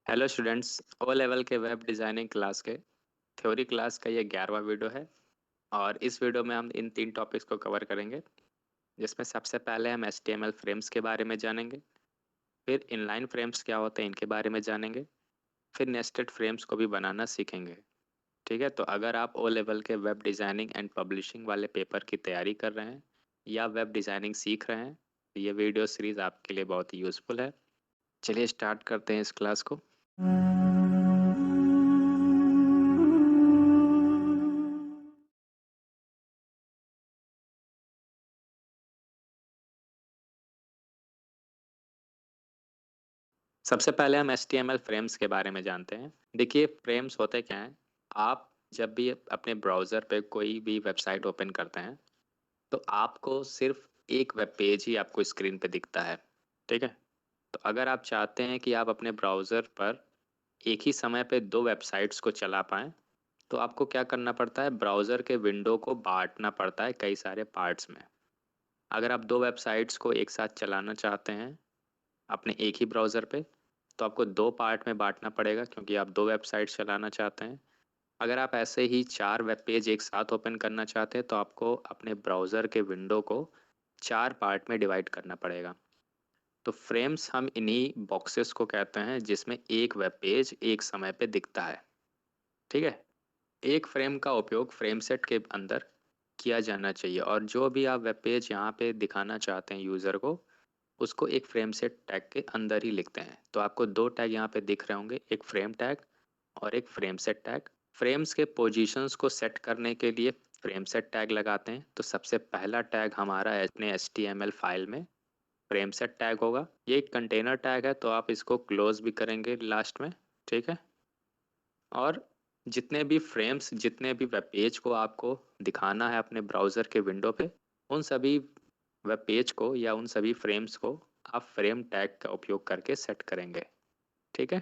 Hello students. O level के web designing class के theory class का ये 11वां वीडियो है। और इस वीडियो में हम इन 3 टॉपिक्स को कवर करेंगे, जिसमें सबसे पहले हम HTML फ्रेम्स के बारे में जानेंगे। फिर इनलाइन फ्रेम्स क्या होते हैं इनके बारे में जानेंगे। फिर नेस्टेड फ्रेम्स को भी बनाना सीखेंगे। ठीक है, तो अगर आप ओ लेवल के वेब डिज़ाइनिंग एंड पब्लिशिंग वाले पेपर की तैयारी कर रहे हैं या वेब डिज़ाइनिंग सीख रहे हैं तो ये वीडियो सीरीज़ आपके लिए बहुत ही यूज़फुल है। चलिए स्टार्ट करते हैं इस क्लास को। सबसे पहले हम HTML फ्रेम्स के बारे में जानते हैं। देखिए, फ्रेम्स होते क्या हैं। आप जब भी अपने ब्राउज़र पे कोई भी वेबसाइट ओपन करते हैं तो आपको सिर्फ एक वेब पेज ही आपको स्क्रीन पे दिखता है। ठीक है, तो अगर आप चाहते हैं कि आप अपने ब्राउज़र पर एक ही समय पे 2 वेबसाइट्स को चला पाएँ तो आपको क्या करना पड़ता है, ब्राउज़र के विंडो को बांटना पड़ता है कई सारे पार्ट्स में। अगर आप 2 वेबसाइट्स को एक साथ चलाना चाहते हैं अपने एक ही ब्राउज़र पे तो आपको 2 पार्ट में बांटना पड़ेगा, क्योंकि आप 2 वेबसाइट चलाना चाहते हैं। अगर आप ऐसे ही 4 वेब पेज एक साथ ओपन करना चाहते हैं तो आपको अपने ब्राउज़र के विंडो को 4 पार्ट में डिवाइड करना पड़ेगा। तो फ्रेम्स हम इन्हीं बॉक्सेस को कहते हैं जिसमें एक वेब पेज एक समय पे दिखता है। ठीक है, एक फ्रेम का उपयोग फ्रेम सेट के अंदर किया जाना चाहिए, और जो भी आप वेब पेज यहाँ पे दिखाना चाहते हैं यूज़र को, उसको एक फ्रेम सेट टैग के अंदर ही लिखते हैं। तो आपको 2 टैग यहाँ पे दिख रहे होंगे, एक फ्रेम टैग और एक फ्रेम सेट टैग। फ्रेम्स के पोजीशंस को सेट करने के लिए फ्रेम सेट टैग लगाते हैं। तो सबसे पहला टैग हमारा अपने HTML फाइल में फ्रेम सेट टैग होगा। ये एक कंटेनर टैग है तो आप इसको क्लोज भी करेंगे लास्ट में। ठीक है, और जितने भी वेब पेज को आपको दिखाना है अपने ब्राउज़र के विंडो पे, उन सभी वेब पेज को या उन सभी फ्रेम्स को आप फ्रेम टैग का उपयोग करके सेट करेंगे। ठीक है,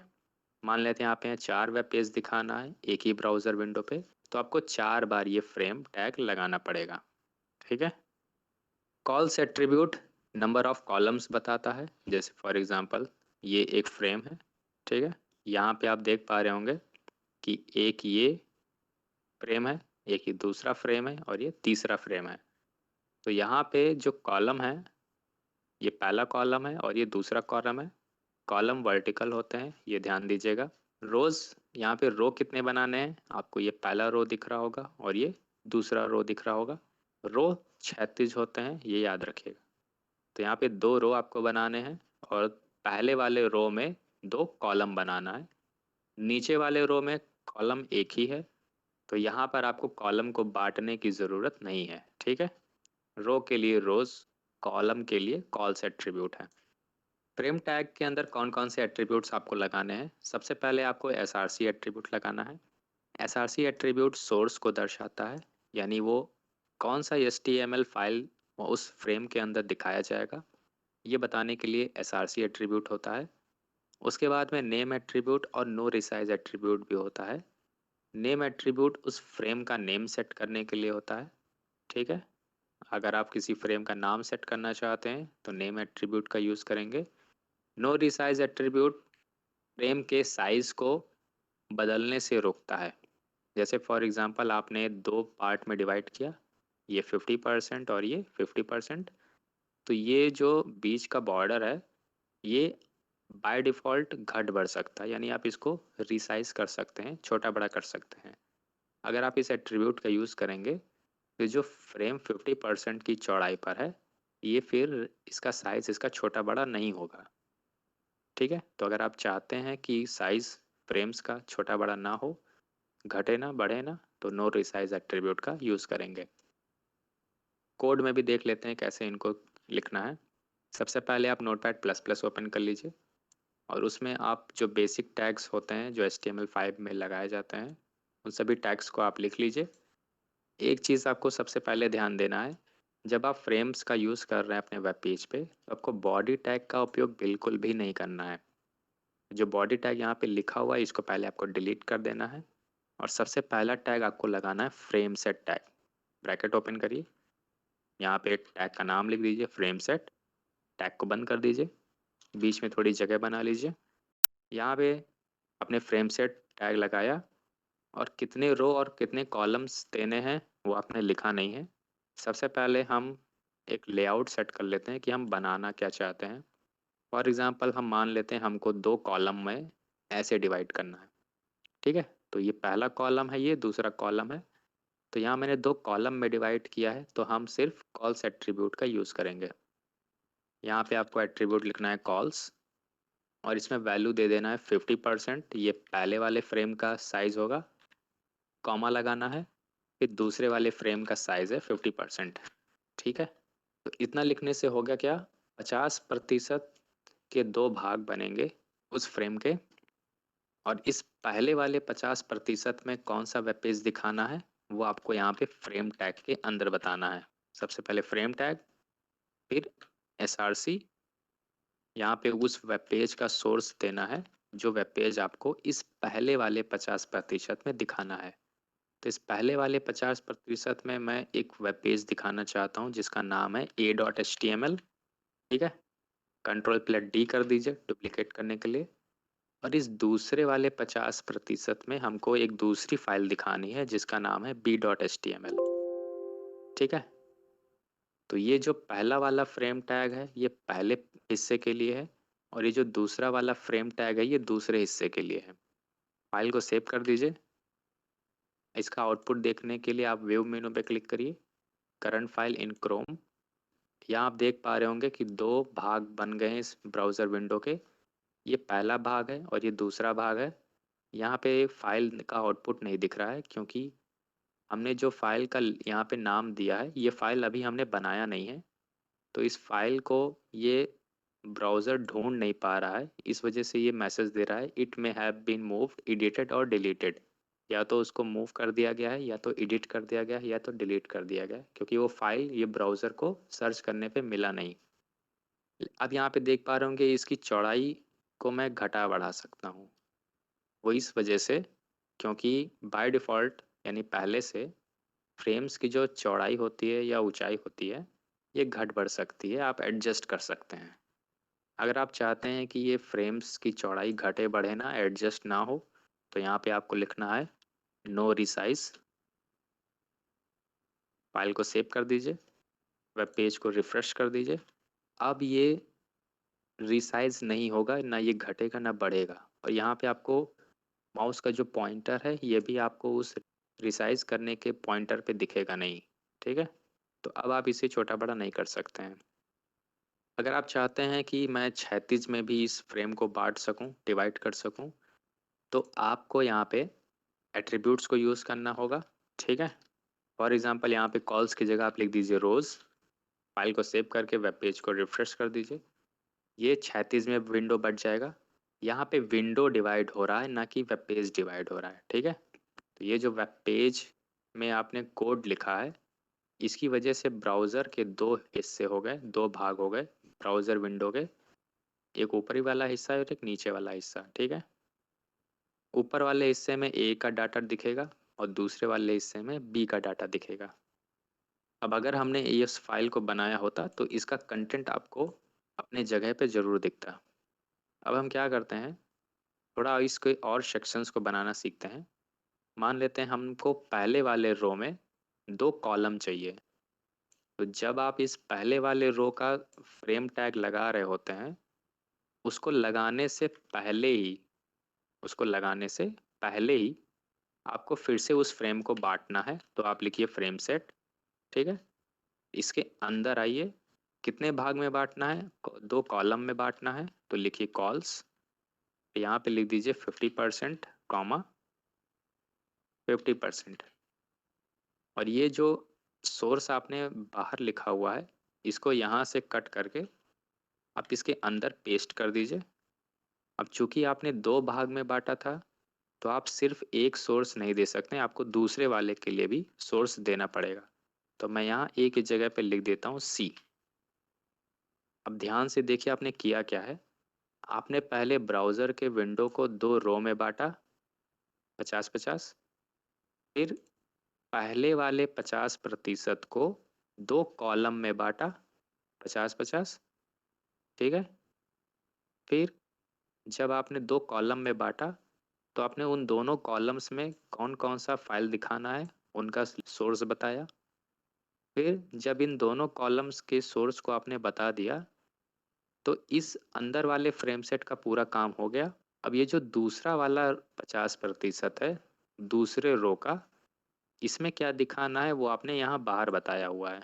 मान लेते हैं आप यहाँ 4 वेब पेज दिखाना है एक ही ब्राउज़र विंडो पे, तो आपको 4 बार ये फ्रेम टैग लगाना पड़ेगा। ठीक है, calls attribute number of columns बताता है। जैसे फॉर एग्जांपल ये एक फ्रेम है। ठीक है, यहाँ पे आप देख पा रहे होंगे कि एक ये फ्रेम है, एक ही दूसरा फ्रेम है और ये तीसरा फ्रेम है। तो यहाँ पे जो कॉलम है, ये पहला कॉलम है और ये दूसरा कॉलम है। कॉलम वर्टिकल होते हैं, ये ध्यान दीजिएगा। रोज, यहाँ पे रो कितने बनाने हैं, आपको ये पहला रो दिख रहा होगा और ये दूसरा रो दिख रहा होगा। रो क्षैतिज होते हैं, ये याद रखिएगा। तो यहाँ पे 2 रो आपको बनाने हैं और पहले वाले रो में 2 कॉलम बनाना है। नीचे वाले रो में कॉलम एक ही है, तो यहाँ पर आपको कॉलम को बांटने की ज़रूरत नहीं है। ठीक है, रो के लिए रोज, कॉलम के लिए कॉल्स एट्रीब्यूट है। फ्रेम टैग के अंदर कौन कौन से एट्रीब्यूट्स आपको लगाने हैं, सबसे पहले आपको SRC एट्रीब्यूट लगाना है। SRC एट्रीब्यूट सोर्स को दर्शाता है, यानी वो कौन सा HTML फाइल उस फ्रेम के अंदर दिखाया जाएगा, ये बताने के लिए SRC एट्रीब्यूट होता है। उसके बाद में नेम एट्रीब्यूट और नो रिसाइज एट्रीब्यूट भी होता है। नेम एट्रीब्यूट उस फ्रेम का नेम सेट करने के लिए होता है। ठीक है, अगर आप किसी फ्रेम का नाम सेट करना चाहते हैं तो नेम एट्रीब्यूट का यूज़ करेंगे। नो रिसाइज एट्रीब्यूट फ्रेम के साइज को बदलने से रोकता है। जैसे फॉर एग्जांपल आपने 2 पार्ट में डिवाइड किया, ये 50% और ये 50%, तो ये जो बीच का बॉर्डर है ये बाय डिफ़ॉल्ट घट बढ़ सकता है, यानी आप इसको रिसाइज कर सकते हैं, छोटा बड़ा कर सकते हैं। अगर आप इस एट्रीब्यूट का यूज़ करेंगे तो जो फ्रेम 50% की चौड़ाई पर है, ये फिर इसका साइज़ इसका छोटा बड़ा नहीं होगा। ठीक है, तो अगर आप चाहते हैं कि साइज़ फ्रेम्स का छोटा बड़ा ना हो, घटे ना बढ़े ना, तो नो रिसाइज एट्रीब्यूट का यूज़ करेंगे। कोड में भी देख लेते हैं कैसे इनको लिखना है। सबसे पहले आप नोटपैड प्लस प्लस ओपन कर लीजिए और उसमें आप जो बेसिक टैग्स होते हैं जो HTML5 में लगाए जाते हैं, उन सभी टैग्स को आप लिख लीजिए। एक चीज़ आपको सबसे पहले ध्यान देना है, जब आप फ्रेम्स का यूज़ कर रहे हैं अपने वेब पेज पे तो आपको बॉडी टैग का उपयोग बिल्कुल भी नहीं करना है। जो बॉडी टैग यहाँ पे लिखा हुआ है इसको पहले आपको डिलीट कर देना है और सबसे पहला टैग आपको लगाना है frame set tag. Bracket open करिए, यहाँ पे टैग का नाम लिख दीजिए फ्रेम सेट। टैग को बंद कर दीजिए, बीच में थोड़ी जगह बना लीजिए। यहाँ पे अपने फ्रेम सेट टैग लगाया और कितने रो और कितने कॉलम्स देने हैं वो आपने लिखा नहीं है। सबसे पहले हम एक लेआउट सेट कर लेते हैं कि हम बनाना क्या चाहते हैं। फॉर एग्जांपल हम मान लेते हैं हमको 2 कॉलम में ऐसे डिवाइड करना है, ठीक है? तो ये पहला कॉलम है, ये दूसरा कॉलम है। तो यहाँ मैंने 2 कॉलम में डिवाइड किया है, तो हम सिर्फ कॉल्स एट्रीब्यूट का यूज़ करेंगे। यहाँ पे आपको एट्रीब्यूट लिखना है कॉल्स और इसमें वैल्यू दे देना है 50%। ये पहले वाले फ्रेम का साइज होगा, कॉमा लगाना है, फिर दूसरे वाले फ्रेम का साइज है 50%, ठीक है? तो इतना लिखने से हो गया क्या, 50% के 2 भाग बनेंगे उस फ्रेम के। और इस पहले वाले 50% में कौन सा वेब पेज दिखाना है वो आपको यहाँ पे फ्रेम टैग के अंदर बताना है। सबसे पहले फ्रेम टैग, फिर src, यहाँ पे उस वेब पेज का सोर्स देना है जो वेब पेज आपको इस पहले वाले 50% में दिखाना है। तो इस पहले वाले 50% में मैं एक वेब पेज दिखाना चाहता हूँ जिसका नाम है a.html, ठीक है? Ctrl+D कर दीजिए डुप्लीकेट करने के लिए। और इस दूसरे वाले 50% में हमको एक दूसरी फाइल दिखानी है जिसका नाम है b.html, ठीक है? तो ये जो पहला वाला फ्रेम टैग है ये पहले हिस्से के लिए है और ये जो दूसरा वाला फ्रेम टैग है ये दूसरे हिस्से के लिए है। फाइल को सेव कर दीजिए। इसका आउटपुट देखने के लिए आप व्यू मेनू पे क्लिक करिए, करंट फाइल इन क्रोम। यहाँ आप देख पा रहे होंगे कि 2 भाग बन गए हैं इस ब्राउज़र विंडो के। ये पहला भाग है और ये दूसरा भाग है। यहाँ पे फाइल का आउटपुट नहीं दिख रहा है क्योंकि हमने जो फाइल का यहाँ पे नाम दिया है ये फाइल अभी हमने बनाया नहीं है। तो इस फाइल को ये ब्राउज़र ढूंढ नहीं पा रहा है, इस वजह से ये मैसेज दे रहा है it may have been moved, edited और डिलीटेड। या तो उसको मूव कर दिया गया है, या तो एडिट कर दिया गया है, या तो डिलीट कर दिया गया है, क्योंकि वो फाइल ये ब्राउज़र को सर्च करने पे मिला नहीं। अब यहाँ पे देख पा रहे होंगे इसकी चौड़ाई को मैं घटा बढ़ा सकता हूँ। वो इस वजह से क्योंकि बाय डिफ़ॉल्ट यानी पहले से फ्रेम्स की जो चौड़ाई होती है या ऊंचाई होती है ये घट बढ़ सकती है, आप एडजस्ट कर सकते हैं। अगर आप चाहते हैं कि ये फ्रेम्स की चौड़ाई घटे बढ़े ना, एडजस्ट ना हो, तो यहाँ पे आपको लिखना है नो रिसाइज। फाइल को सेव कर दीजिए, वेब पेज को रिफ्रेश कर दीजिए। अब ये रिसाइज नहीं होगा, ना ये घटेगा ना बढ़ेगा। और यहाँ पे आपको माउस का जो पॉइंटर है ये भी आपको उस रिसाइज करने के पॉइंटर पे दिखेगा नहीं, ठीक है? तो अब आप इसे छोटा बड़ा नहीं कर सकते हैं। अगर आप चाहते हैं कि मैं क्षैतिज में भी इस फ्रेम को बांट सकूं, डिवाइड कर सकूं, तो आपको यहाँ पे एट्रीब्यूट्स को यूज़ करना होगा, ठीक है? फॉर एग्जांपल यहाँ पे कॉल्स की जगह आप लिख दीजिए रोज़। फाइल को सेव करके वेब पेज को रिफ्रेश कर दीजिए। ये क्षैतिज में विंडो बढ़ जाएगा। यहाँ पे विंडो डिवाइड हो रहा है, ना कि वेब पेज डिवाइड हो रहा है, ठीक है? तो ये जो वेब पेज में आपने कोड लिखा है इसकी वजह से ब्राउज़र के 2 हिस्से हो गए, 2 भाग हो गए ब्राउज़र विंडो के। एक ऊपरी वाला हिस्सा है और एक नीचे वाला हिस्सा, ठीक है? ऊपर वाले हिस्से में ए का डाटा दिखेगा और दूसरे वाले हिस्से में बी का डाटा दिखेगा। अब अगर हमने इस फाइल को बनाया होता तो इसका कंटेंट आपको अपने जगह पे ज़रूर दिखता। अब हम क्या करते हैं, थोड़ा इसके और सेक्शंस को बनाना सीखते हैं। मान लेते हैं हमको पहले वाले रो में 2 कॉलम चाहिए। तो जब आप इस पहले वाले रो का फ्रेम टैग लगा रहे होते हैं, उसको लगाने से पहले ही उसको लगाने से पहले ही आपको फिर से उस फ्रेम को बांटना है। तो आप लिखिए फ्रेम सेट, ठीक है? इसके अंदर आइए, कितने भाग में बांटना है? 2 कॉलम में बांटना है, तो लिखिए कॉल्स। यहाँ पे लिख दीजिए 50%, कॉमा 50%। और ये जो सोर्स आपने बाहर लिखा हुआ है इसको यहाँ से कट करके आप इसके अंदर पेस्ट कर दीजिए। अब चूंकि आपने 2 भाग में बांटा था तो आप सिर्फ एक सोर्स नहीं दे सकते, आपको दूसरे वाले के लिए भी सोर्स देना पड़ेगा। तो मैं यहाँ ए की जगह पे लिख देता हूँ सी। अब ध्यान से देखिए आपने किया क्या है। आपने पहले ब्राउज़र के विंडो को 2 रो में बांटा 50-50, फिर पहले वाले 50% को 2 कॉलम में बांटा 50-50, ठीक है? फिर जब आपने 2 कॉलम में बांटा तो आपने उन दोनों कॉलम्स में कौन कौन सा फाइल दिखाना है उनका सोर्स बताया। फिर जब इन दोनों कॉलम्स के सोर्स को आपने बता दिया तो इस अंदर वाले फ्रेम सेट का पूरा काम हो गया। अब ये जो दूसरा वाला 50% है दूसरे रो का, इसमें क्या दिखाना है वो आपने यहाँ बाहर बताया हुआ है।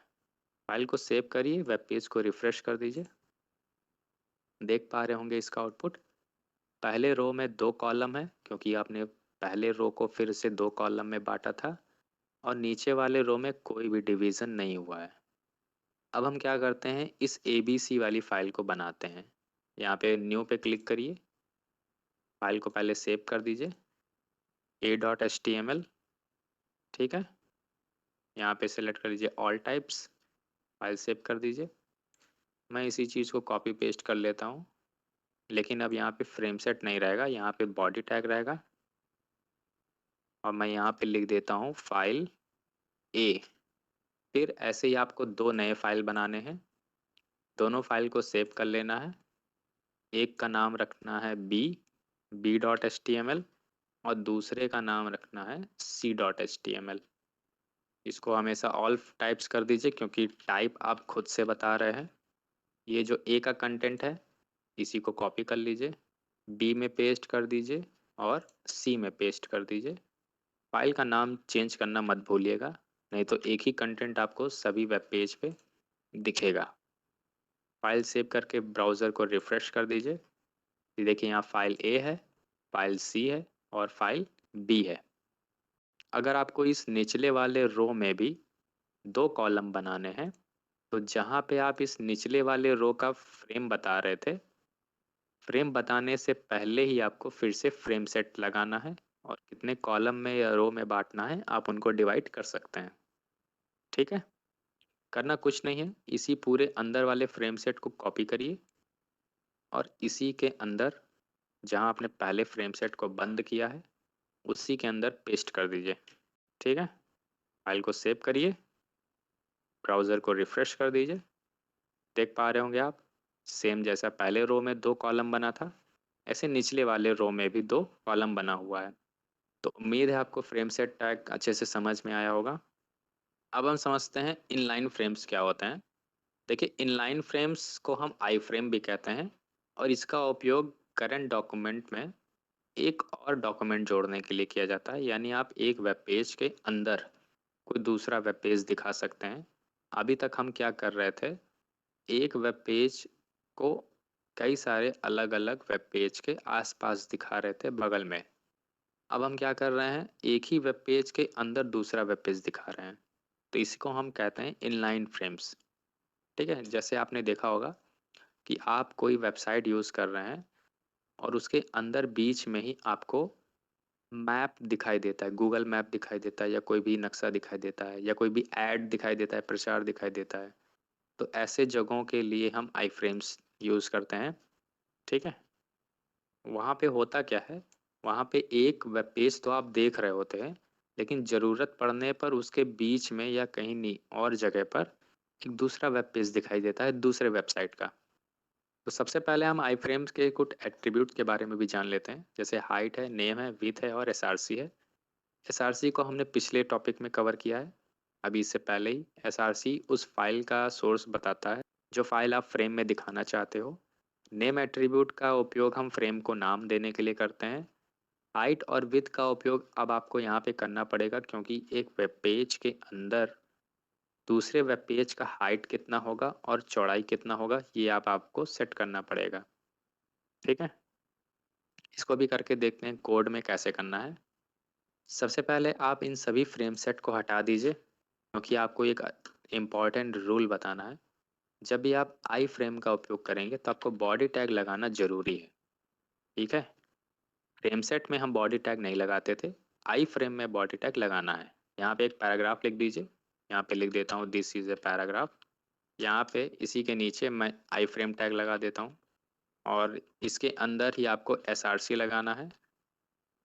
फाइल को सेव करिए, वेब पेज को रिफ्रेश कर दीजिए। देख पा रहे होंगे इसका आउटपुट। पहले रो में 2 कॉलम है क्योंकि आपने पहले रो को फिर से 2 कॉलम में बांटा था, और नीचे वाले रो में कोई भी डिवीजन नहीं हुआ है। अब हम क्या करते हैं, इस ABC वाली फाइल को बनाते हैं। यहाँ पे न्यू पे क्लिक करिए, फाइल को पहले सेव कर दीजिए a.html। ठीक है, यहाँ पे सेलेक्ट कर लीजिए ऑल टाइप्स, फाइल सेव कर दीजिए। मैं इसी चीज़ को कॉपी पेस्ट कर लेता हूँ, लेकिन अब यहाँ पे फ्रेम सेट नहीं रहेगा, यहाँ पे बॉडी टैग रहेगा। और मैं यहाँ पे लिख देता हूँ फाइल A। फिर ऐसे ही आपको 2 नए फाइल बनाने हैं, दोनों फाइल को सेव कर लेना है। एक का नाम रखना है b.html और दूसरे का नाम रखना है c.html। इसको हमेशा ऑल टाइप्स कर दीजिए क्योंकि टाइप आप खुद से बता रहे हैं। ये जो A का कंटेंट है इसी को कॉपी कर लीजिए, B में पेस्ट कर दीजिए और C में पेस्ट कर दीजिए। फाइल का नाम चेंज करना मत भूलिएगा, नहीं तो एक ही कंटेंट आपको सभी वेब पेज पे दिखेगा। फाइल सेव करके ब्राउज़र को रिफ्रेश कर दीजिए। ये देखिए यहाँ फाइल A है, फाइल C है और फाइल B है। अगर आपको इस निचले वाले रो में भी 2 कॉलम बनाने हैं तो जहाँ पे आप इस निचले वाले रो का फ्रेम बता रहे थे, फ्रेम बताने से पहले ही आपको फिर से फ्रेम सेट लगाना है और कितने कॉलम में या रो में बांटना है आप उनको डिवाइड कर सकते हैं। ठीक है, करना कुछ नहीं है, इसी पूरे अंदर वाले फ्रेम सेट को कॉपी करिए और इसी के अंदर जहां आपने पहले फ्रेम सेट को बंद किया है उसी के अंदर पेस्ट कर दीजिए। ठीक है, फाइल को सेव करिए, ब्राउज़र को रिफ्रेश कर दीजिए। देख पा रहे होंगे आप, सेम जैसा पहले रो में 2 कॉलम बना था ऐसे निचले वाले रो में भी 2 कॉलम बना हुआ है। तो उम्मीद है आपको फ्रेम सेट टैग अच्छे से समझ में आया होगा। अब हम समझते हैं इनलाइन फ्रेम्स क्या होते हैं। देखिए, इनलाइन फ्रेम्स को हम आई फ्रेम भी कहते हैं और इसका उपयोग करंट डॉक्यूमेंट में एक और डॉक्यूमेंट जोड़ने के लिए किया जाता है। यानी आप एक वेब पेज के अंदर कोई दूसरा वेब पेज दिखा सकते हैं। अभी तक हम क्या कर रहे थे, एक वेब पेज को कई सारे अलग अलग वेब पेज के आसपास दिखा रहे थे बगल में। अब हम क्या कर रहे हैं, एक ही वेब पेज के अंदर दूसरा वेब पेज दिखा रहे हैं, तो इसको हम कहते हैं इनलाइन फ्रेम्स। ठीक है, जैसे आपने देखा होगा कि आप कोई वेबसाइट यूज़ कर रहे हैं और उसके अंदर बीच में ही आपको मैप दिखाई देता है, गूगल मैप दिखाई देता है या कोई भी नक्शा दिखाई देता है या कोई भी ऐड दिखाई देता है, प्रचार दिखाई देता है। तो ऐसे जगहों के लिए हम आई फ्रेम्स यूज़ करते हैं। ठीक है, वहाँ पे होता क्या है, वहाँ पे एक वेब पेज तो आप देख रहे होते हैं, लेकिन ज़रूरत पड़ने पर उसके बीच में या कहीं नहीं और जगह पर एक दूसरा वेब पेज दिखाई देता है दूसरे वेबसाइट का। तो सबसे पहले हम आई फ्रेम्स के कुछ एट्रीब्यूट के बारे में भी जान लेते हैं, जैसे हाइट है, नेम है, विड्थ है और एसआरसी है। एसआरसी को हमने पिछले टॉपिक में कवर किया है, अभी इससे पहले ही। एसआरसी उस फाइल का सोर्स बताता है जो फाइल आप फ्रेम में दिखाना चाहते हो। नेम एट्रीब्यूट का उपयोग हम फ्रेम को नाम देने के लिए करते हैं। हाइट और विड्थ का उपयोग अब आपको यहाँ पे करना पड़ेगा क्योंकि एक वेब पेज के अंदर दूसरे वेब पेज का हाइट कितना होगा और चौड़ाई कितना होगा ये आप आपको सेट करना पड़ेगा। ठीक है, इसको भी करके देखते हैं कोड में कैसे करना है। सबसे पहले आप इन सभी फ्रेम सेट को हटा दीजिए क्योंकि आपको एक इम्पॉर्टेंट रूल बताना है। जब भी आप आई फ्रेम का उपयोग करेंगे तो आपको बॉडी टैग लगाना ज़रूरी है। ठीक है, फ्रेम सेट में हम बॉडी टैग नहीं लगाते थे, आई फ्रेम में बॉडी टैग लगाना है। यहाँ पे एक पैराग्राफ लिख दीजिए, यहाँ पे लिख देता हूँ दिस इज़ ए पैराग्राफ। यहाँ पे इसी के नीचे मैं आई फ्रेम टैग लगा देता हूँ और इसके अंदर ही आपको एसआरसी लगाना है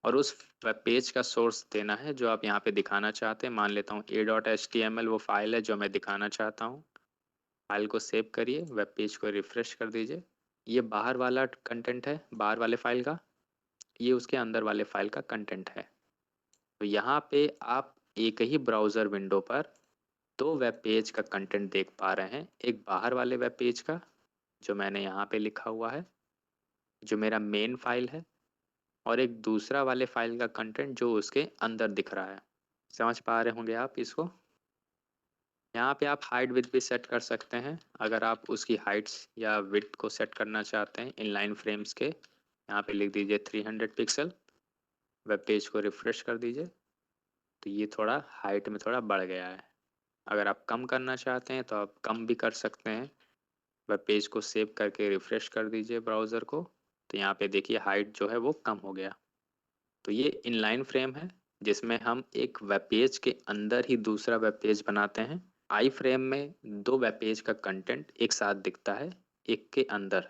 और उस वेब पेज का सोर्स देना है जो आप यहाँ पे दिखाना चाहते हैं। मान लेता हूँ a.html वो फाइल है जो मैं दिखाना चाहता हूँ। फाइल को सेव करिए, वेब पेज को रिफ्रेश कर दीजिए। ये बाहर वाला कंटेंट है, बाहर वाले फाइल का। ये उसके अंदर वाले फाइल का कंटेंट है। तो यहाँ पे आप एक ही ब्राउज़र विंडो पर दो वेब पेज का कंटेंट देख पा रहे हैं। एक बाहर वाले वेब पेज का, जो मैंने यहाँ पे लिखा हुआ है, जो मेरा मेन फाइल है, और एक दूसरा वाले फाइल का कंटेंट जो उसके अंदर दिख रहा है। समझ पा रहे होंगे आप इसको? यहाँ पे आप हाइट विड्थ भी सेट कर सकते हैं। अगर आप उसकी हाइट्स या विड्थ को सेट करना चाहते हैं इनलाइन फ्रेम्स के, यहाँ पे लिख दीजिए 300 पिक्सल। वेब पेज को रिफ्रेश कर दीजिए तो ये थोड़ा हाइट में थोड़ा बढ़ गया है। अगर आप कम करना चाहते हैं तो आप कम भी कर सकते हैं। वेब पेज को सेव करके रिफ्रेश कर दीजिए ब्राउज़र को, तो यहाँ पे देखिए हाइट जो है वो कम हो गया। तो ये इनलाइन फ्रेम है जिसमें हम एक वेब पेज के अंदर ही दूसरा वेब पेज बनाते हैं। आई फ्रेम में दो वेब पेज का कंटेंट एक साथ दिखता है एक के अंदर।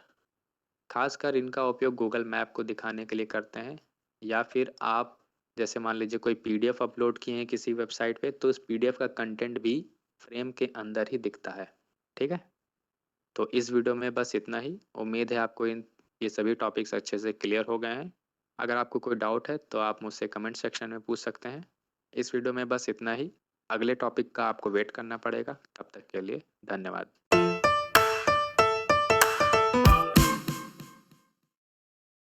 खासकर इनका उपयोग गूगल मैप को दिखाने के लिए करते हैं, या फिर आप जैसे मान लीजिए कोई पीडीएफ अपलोड किए हैं किसी वेबसाइट पे, तो उस पीडीएफ का कंटेंट भी फ्रेम के अंदर ही दिखता है। ठीक है, तो इस वीडियो में बस इतना ही। उम्मीद है आपको ये सभी टॉपिक्स अच्छे से क्लियर हो गए हैं। अगर आपको कोई डाउट है तो आप मुझसे कमेंट सेक्शन में पूछ सकते हैं। इस वीडियो में बस इतना ही। अगले टॉपिक का आपको वेट करना पड़ेगा। तब तक के लिए धन्यवाद।